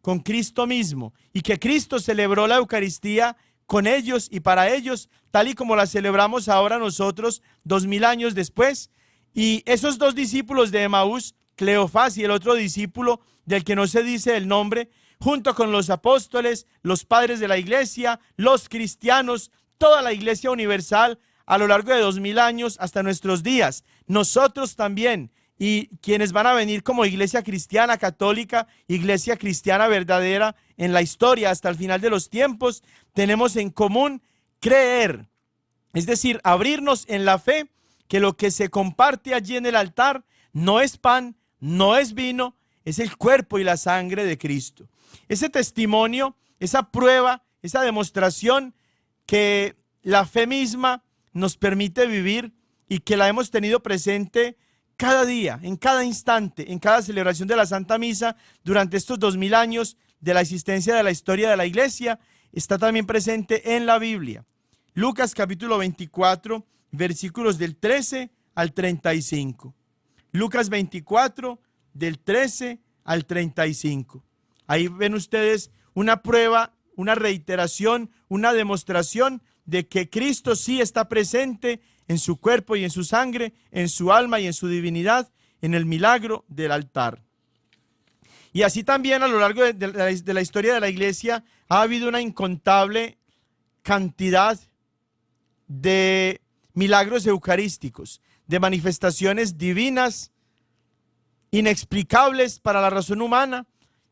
con Cristo mismo, y que Cristo celebró la Eucaristía con ellos y para ellos, tal y como la celebramos ahora nosotros 2000 años después. Y esos dos discípulos de Emaús, Cleofás y el otro discípulo del que no se dice el nombre, junto con los apóstoles, los padres de la iglesia, los cristianos, toda la iglesia universal a lo largo de 2000 años hasta nuestros días, nosotros también, y quienes van a venir como iglesia cristiana católica, iglesia cristiana verdadera en la historia hasta el final de los tiempos, tenemos en común creer, es decir, abrirnos en la fe que lo que se comparte allí en el altar no es pan, no es vino, es el cuerpo y la sangre de Cristo. Ese testimonio, esa prueba, esa demostración que la fe misma nos permite vivir y que la hemos tenido presente cada día, en cada instante, en cada celebración de la Santa Misa durante estos 2000 años de la existencia de la historia de la iglesia, está también presente en la Biblia. Lucas capítulo 24, versículos del 13 al 35. Lucas 24, del 13 al 35. Ahí ven ustedes una prueba, una reiteración, una demostración de que Cristo sí está presente en su cuerpo y en su sangre, en su alma y en su divinidad, en el milagro del altar. Y así también a lo largo de la historia de la iglesia ha habido una incontable cantidad de milagros eucarísticos, de manifestaciones divinas, inexplicables para la razón humana,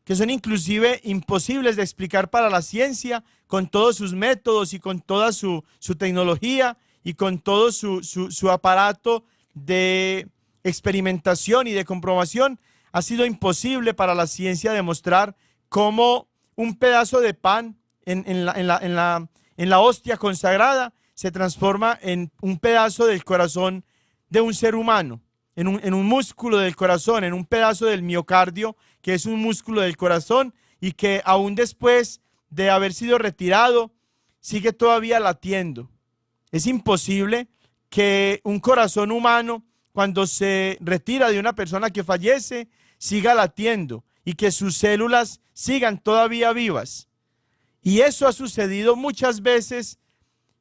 que son inclusive imposibles de explicar para la ciencia, con todos sus métodos y con toda su tecnología y con todo su aparato de experimentación y de comprobación. Ha sido imposible para la ciencia demostrar cómo un pedazo de pan en la hostia consagrada se transforma en un pedazo del corazón de un ser humano, en un músculo del corazón, en un pedazo del miocardio, que es un músculo del corazón y que aún después de haber sido retirado, sigue todavía latiendo. Es imposible que un corazón humano, cuando se retira de una persona que fallece, siga latiendo y que sus células sigan todavía vivas. Y eso ha sucedido muchas veces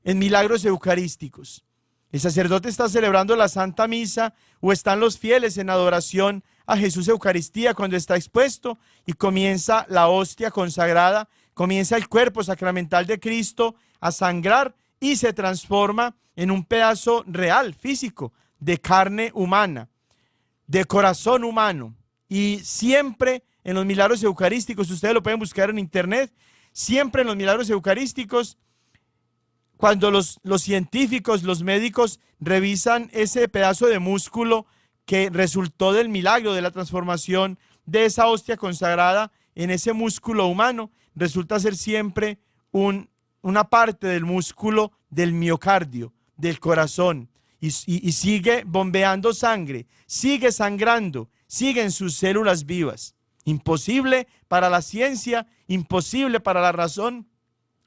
en milagros eucarísticos. El sacerdote está celebrando la Santa Misa o están los fieles en adoración a Jesús Eucaristía cuando está expuesto y comienza la hostia consagrada, comienza el cuerpo sacramental de Cristo a sangrar y se transforma en un pedazo real, físico, de carne humana, de corazón humano. Y siempre en los milagros eucarísticos, ustedes lo pueden buscar en internet, siempre en los milagros eucarísticos, cuando los científicos, los médicos revisan ese pedazo de músculo que resultó del milagro de la transformación de esa hostia consagrada en ese músculo humano, resulta ser siempre una parte del músculo del miocardio, del corazón, y sigue bombeando sangre, sigue sangrando, siguen sus células vivas. Imposible para la ciencia, imposible para la razón.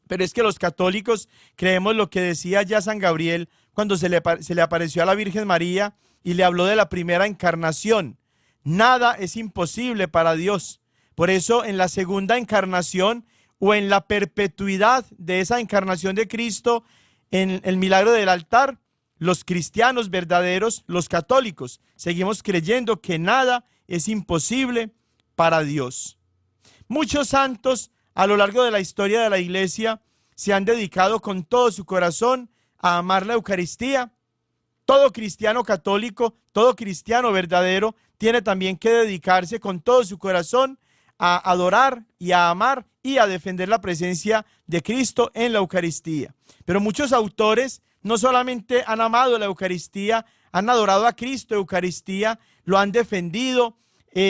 Pero es que los católicos creemos lo que decía ya San Gabriel cuando se le apareció a la Virgen María y le habló de la primera encarnación. Nada es imposible para Dios. Por eso en la segunda encarnación o en la perpetuidad de esa encarnación de Cristo, en el milagro del altar, los cristianos verdaderos, los católicos, seguimos creyendo que nada es imposible para Dios. Muchos santos a lo largo de la historia de la iglesia se han dedicado con todo su corazón a amar la Eucaristía. Todo cristiano católico, todo cristiano verdadero tiene también que dedicarse con todo su corazón a adorar y a amar y a defender la presencia de Cristo en la Eucaristía. Pero muchos autores no solamente han amado la Eucaristía, han adorado a Cristo Eucaristía, lo han defendido,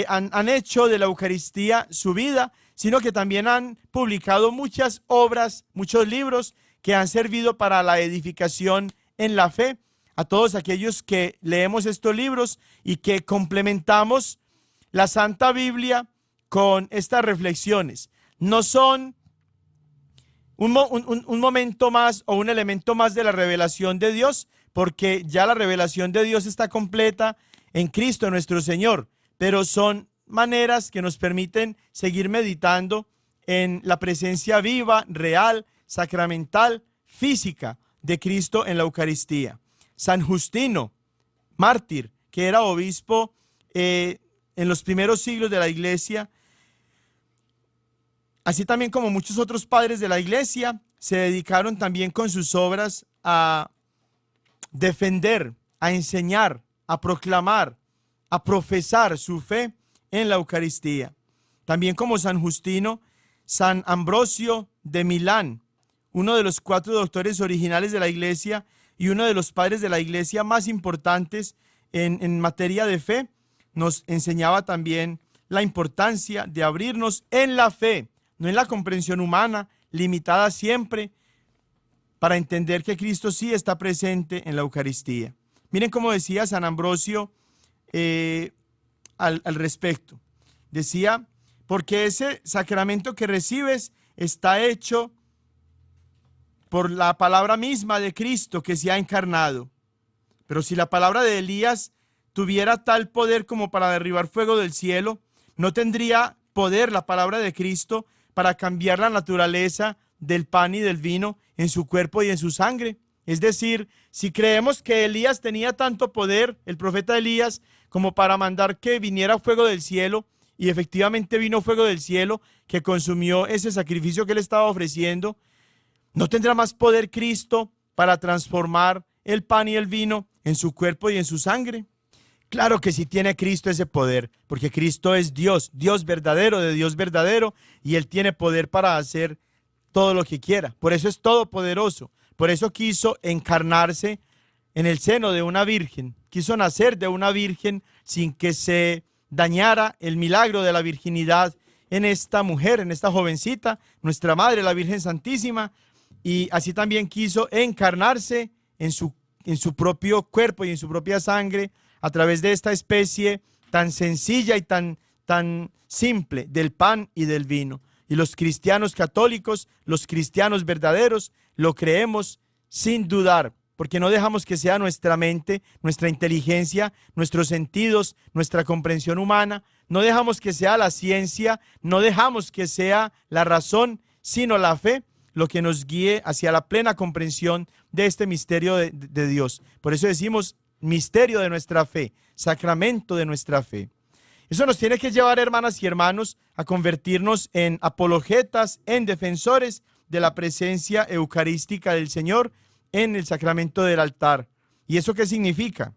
han hecho de la Eucaristía su vida, sino que también han publicado muchas obras, muchos libros que han servido para la edificación en la fe. A todos aquellos que leemos estos libros y que complementamos la Santa Biblia con estas reflexiones. No son un momento más o un elemento más de la revelación de Dios, porque ya la revelación de Dios está completa en Cristo nuestro Señor, pero son maneras que nos permiten seguir meditando en la presencia viva, real, sacramental, física de Cristo en la Eucaristía. San Justino, mártir, que era obispo en los primeros siglos de la Iglesia, así también como muchos otros padres de la Iglesia, se dedicaron también con sus obras a defender, a enseñar, a proclamar, a profesar su fe en la Eucaristía. También como San Justino, San Ambrosio de Milán, uno de los 4 doctores originales de la Iglesia y uno de los padres de la Iglesia más importantes en materia de fe, nos enseñaba también la importancia de abrirnos en la fe, no en la comprensión humana, limitada siempre, para entender que Cristo sí está presente en la Eucaristía. Miren cómo decía San Ambrosio al respecto. Decía, porque ese sacramento que recibes está hecho por la palabra misma de Cristo que se ha encarnado. Pero si la palabra de Elías tuviera tal poder como para derribar fuego del cielo, no tendría poder la palabra de Cristo para cambiar la naturaleza del pan y del vino en su cuerpo y en su sangre. Es decir, si creemos que Elías tenía tanto poder, el profeta Elías, como para mandar que viniera fuego del cielo, y efectivamente vino fuego del cielo que consumió ese sacrificio que él estaba ofreciendo, ¿no tendrá más poder Cristo para transformar el pan y el vino en su cuerpo y en su sangre? Claro que sí tiene Cristo ese poder, porque Cristo es Dios, Dios verdadero de Dios verdadero, y Él tiene poder para hacer todo lo que quiera. Por eso es todopoderoso. Por eso quiso encarnarse en el seno de una virgen. Quiso nacer de una virgen sin que se dañara el milagro de la virginidad en esta mujer, en esta jovencita, nuestra Madre, la Virgen Santísima. Y así también quiso encarnarse en su propio cuerpo y en su propia sangre a través de esta especie tan sencilla y tan simple del pan y del vino. Y los cristianos católicos, los cristianos verdaderos, lo creemos sin dudar, porque no dejamos que sea nuestra mente, nuestra inteligencia, nuestros sentidos, nuestra comprensión humana, no dejamos que sea la ciencia, no dejamos que sea la razón, sino la fe, lo que nos guíe hacia la plena comprensión de este misterio de Dios. Por eso decimos misterio de nuestra fe, sacramento de nuestra fe. Eso nos tiene que llevar, hermanas y hermanos, a convertirnos en apologetas, en defensores de la presencia eucarística del Señor en el sacramento del altar. ¿Y eso qué significa?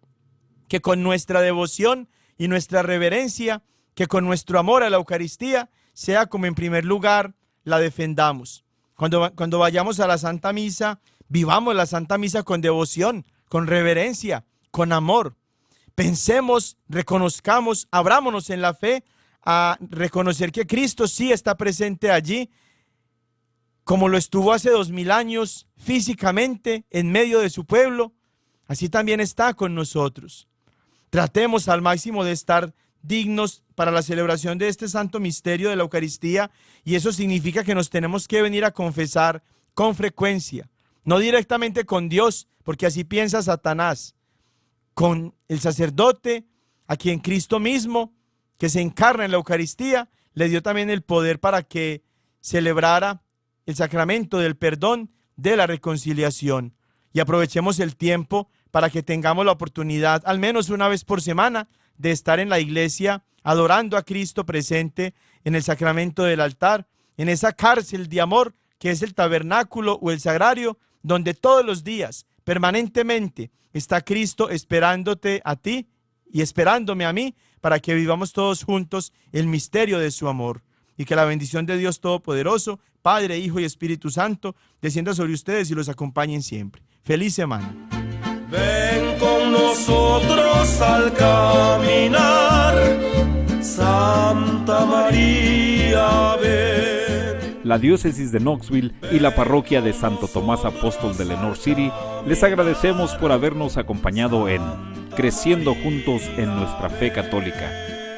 Que con nuestra devoción y nuestra reverencia, que con nuestro amor a la Eucaristía, sea como en primer lugar la defendamos. Cuando vayamos a la Santa Misa, vivamos la Santa Misa con devoción, con reverencia, con amor. Pensemos, reconozcamos, abrámonos en la fe a reconocer que Cristo sí está presente allí, como lo estuvo hace 2000 años físicamente en medio de su pueblo, así también está con nosotros. Tratemos al máximo de estar dignos para la celebración de este santo misterio de la Eucaristía, y eso significa que nos tenemos que venir a confesar con frecuencia, no directamente con Dios, porque así piensa Satanás, con el sacerdote, a quien Cristo mismo, que se encarna en la Eucaristía, le dio también el poder para que celebrara el sacramento del perdón, de la reconciliación. Y aprovechemos el tiempo para que tengamos la oportunidad, al menos una vez por semana, de estar en la iglesia adorando a Cristo presente en el sacramento del altar, en esa cárcel de amor que es el tabernáculo o el sagrario, donde todos los días, permanentemente, está Cristo esperándote a ti y esperándome a mí para que vivamos todos juntos el misterio de su amor. Y que la bendición de Dios Todopoderoso, Padre, Hijo y Espíritu Santo, descienda sobre ustedes y los acompañen siempre. ¡Feliz semana! Ven con nosotros al caminar, Santa María, ven. La diócesis de Knoxville y la parroquia de Santo Tomás Apóstol de Lenoir City les agradecemos por habernos acompañado en Creciendo Juntos en Nuestra Fe Católica,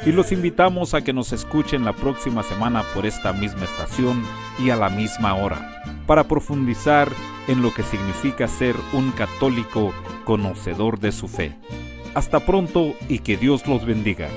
y los invitamos a que nos escuchen la próxima semana por esta misma estación y a la misma hora, para profundizar en lo que significa ser un católico conocedor de su fe. Hasta pronto y que Dios los bendiga.